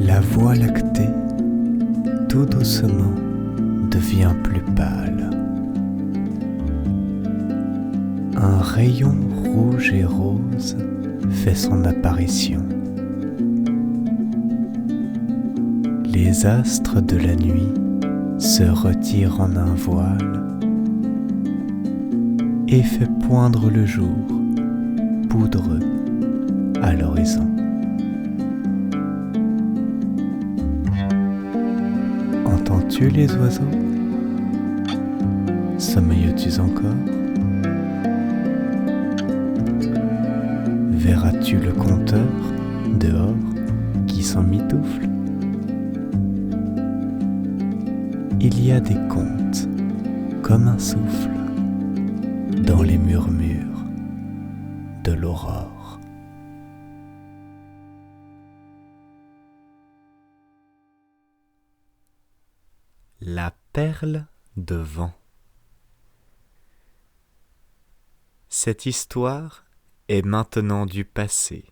La voie lactée, tout doucement, devient plus pâle. Un rayon rouge et rose fait son apparition. Les astres de la nuit se retirent en un voile et fait poindre le jour, poudreux, à l'horizon. Entends-tu les oiseaux? Sommeilles-tu encore? Verras-tu le compteur dehors qui s'emmitoufle? Il y a des contes comme un souffle dans les murmures de l'aurore. La perle de vent. Cette histoire est maintenant du passé.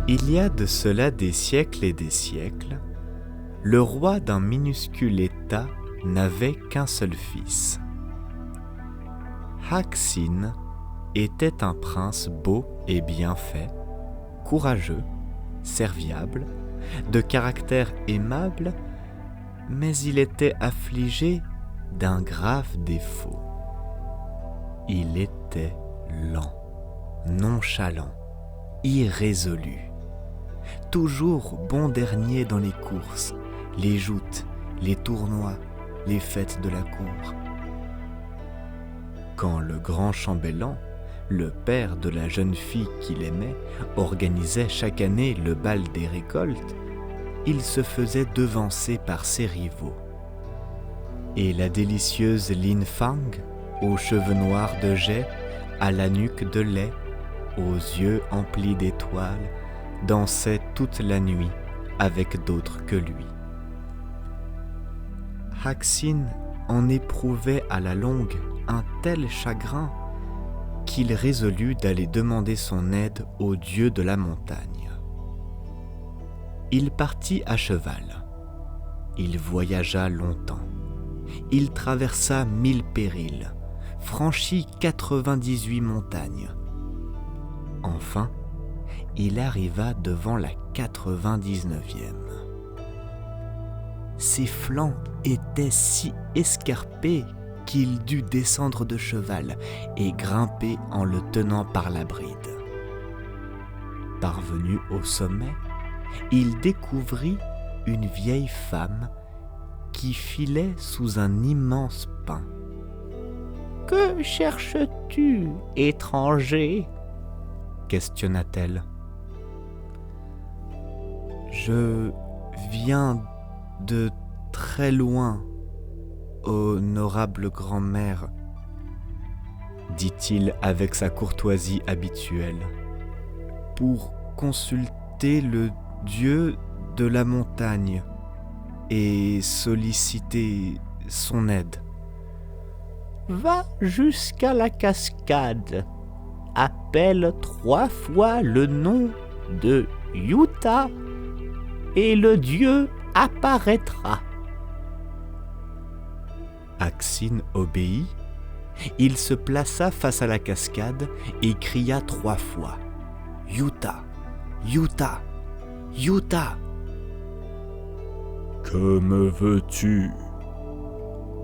Il y a de cela des siècles et des siècles, le roi d'un minuscule État n'avait qu'un seul fils. Haksin était un prince beau et bien fait, courageux, serviable, de caractère aimable, mais il était affligé d'un grave défaut. Il était lent, nonchalant, irrésolu. Toujours bon dernier dans les courses, les joutes, les tournois, les fêtes de la cour. Quand le grand chambellan, le père de la jeune fille qu'il aimait, organisait chaque année le bal des récoltes, il se faisait devancer par ses rivaux. Et la délicieuse Lin Fang, aux cheveux noirs de jais, à la nuque de lait, aux yeux emplis d'étoiles, dansait toute la nuit avec d'autres que lui. Haksin en éprouvait à la longue un tel chagrin qu'il résolut d'aller demander son aide au dieu de la montagne. Il partit à cheval. Il voyagea longtemps. Il traversa 1000 périls, franchit 98 montagnes. Enfin, il arriva devant la 99e. Ses flancs étaient si escarpés qu'il dut descendre de cheval et grimper en le tenant par la bride. Parvenu au sommet, il découvrit une vieille femme qui filait sous un immense pin. « Que cherches-tu, étranger ?» questionna-t-elle. « Je viens de très loin, honorable grand-mère, » dit-il avec sa courtoisie habituelle, « pour consulter le dieu de la montagne et solliciter son aide. »« Va jusqu'à la cascade, appelle 3 fois le nom de Yuta et le dieu apparaîtra. » Haksin obéit. Il se plaça face à la cascade et cria 3 fois « Yuta, Yuta, Yuta !»« Que me veux-tu »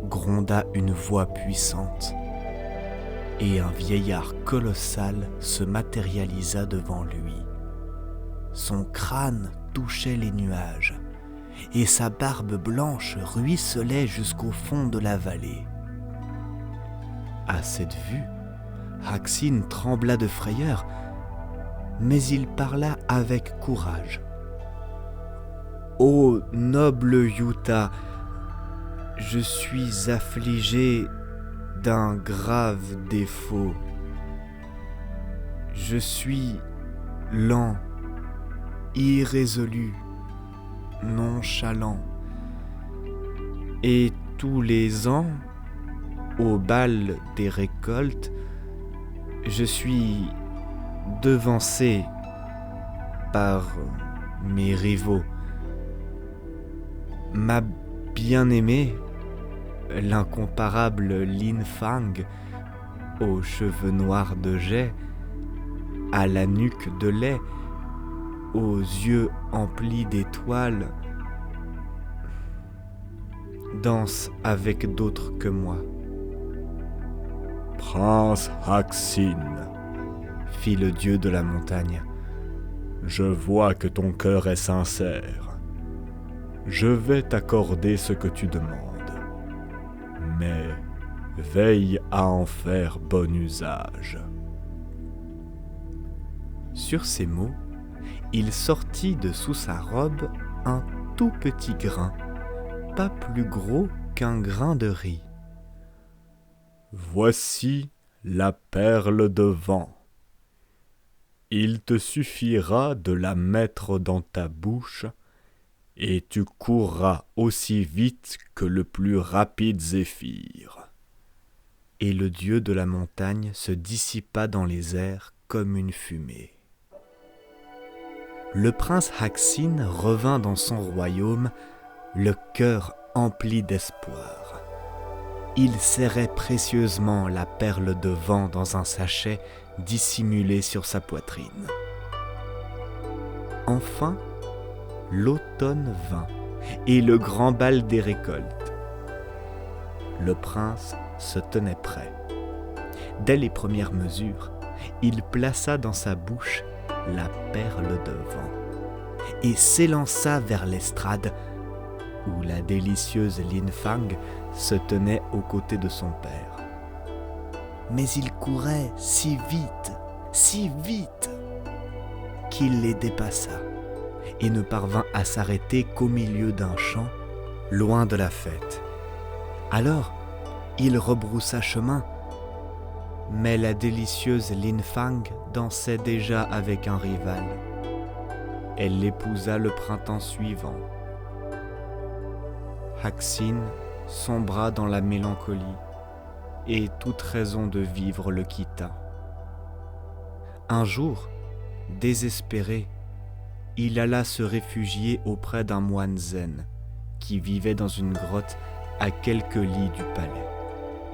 gronda une voix puissante. Et un vieillard colossal se matérialisa devant lui. Son crâne touchait les nuages, et sa barbe blanche ruisselait jusqu'au fond de la vallée. À cette vue, Haksin trembla de frayeur, mais il parla avec courage. « Ô noble Yuta, je suis affligé d'un grave défaut. Je suis lent, irrésolu, nonchalant, et Tous les ans, au bal des récoltes, je suis devancé par mes rivaux. Ma bien-aimée, l'incomparable Lin Fang, aux cheveux noirs de jais, à la nuque de lait, aux yeux emplis d'étoiles, danse avec d'autres que moi. Prince Haxin, Fit le dieu de la montagne. je vois que ton cœur est sincère. Je vais t'accorder ce que tu demandes. Mais veille à en faire bon usage. Sur ces mots, il sortit de sous sa robe un tout petit grain, pas plus gros qu'un grain de riz. Voici la perle de vent. Il te suffira de la mettre dans ta bouche et tu courras aussi vite que le plus rapide zéphyr. Et le dieu de la montagne se dissipa dans les airs comme une fumée. Le prince Haxin revint dans son royaume, le cœur empli d'espoir. Il serrait précieusement la perle de vent dans un sachet dissimulé sur sa poitrine. Enfin, l'automne vint et le grand bal des récoltes. Le prince se tenait prêt. Dès les premières mesures, il plaça dans sa bouche la perle de vent et s'élança vers l'estrade où la délicieuse Lin Fang se tenait aux côtés de son père. Mais il courait si vite, qu'il les dépassa et ne parvint à s'arrêter qu'au milieu d'un champ, loin de la fête. Alors, il rebroussa chemin, mais la délicieuse Lin Fang dansait déjà avec un rival. Elle l'épousa le printemps suivant. Haxin sombra dans la mélancolie et toute raison de vivre le quitta. Un jour, désespéré, il alla se réfugier auprès d'un moine zen qui vivait dans une grotte à quelques lits du palais.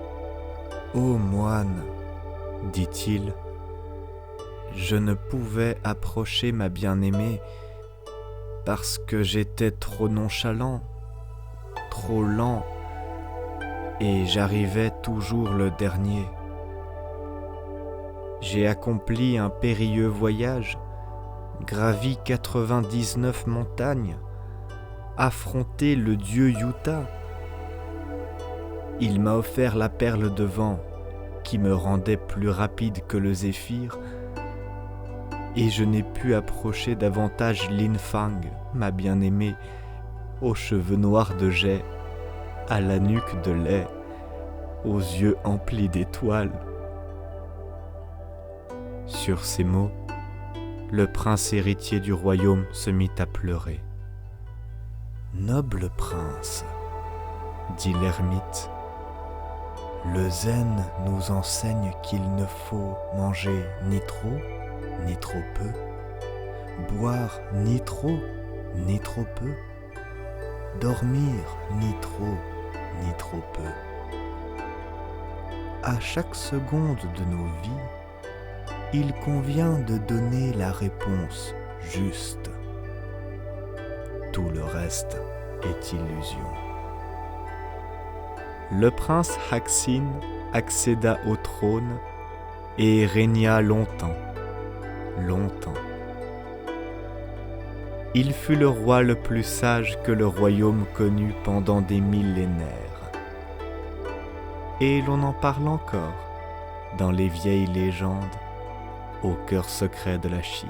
« Ô moine, dit-il, je ne pouvais approcher ma bien-aimée parce que j'étais trop nonchalant, trop lent, et j'arrivais toujours le dernier. J'ai accompli un périlleux voyage, gravi 99 montagnes, affronté le dieu Yuta. Il m'a offert la perle de vent qui me rendait plus rapide que le zéphyr, et je n'ai pu approcher davantage Lin Fang, ma bien-aimée, aux cheveux noirs de jais, à la nuque de lait, aux yeux emplis d'étoiles. » Sur ces mots, le prince héritier du royaume se mit à pleurer. « Noble prince, dit l'ermite, le zen nous enseigne qu'il ne faut manger ni trop peu, boire ni trop peu, dormir ni trop peu. À chaque seconde de nos vies, il convient de donner la réponse juste. Tout le reste est illusion. » Le prince Haxin accéda au trône et régna longtemps. Il fut le roi le plus sage que le royaume connut pendant des millénaires. Et l'on en parle encore dans les vieilles légendes au cœur secret de la Chine.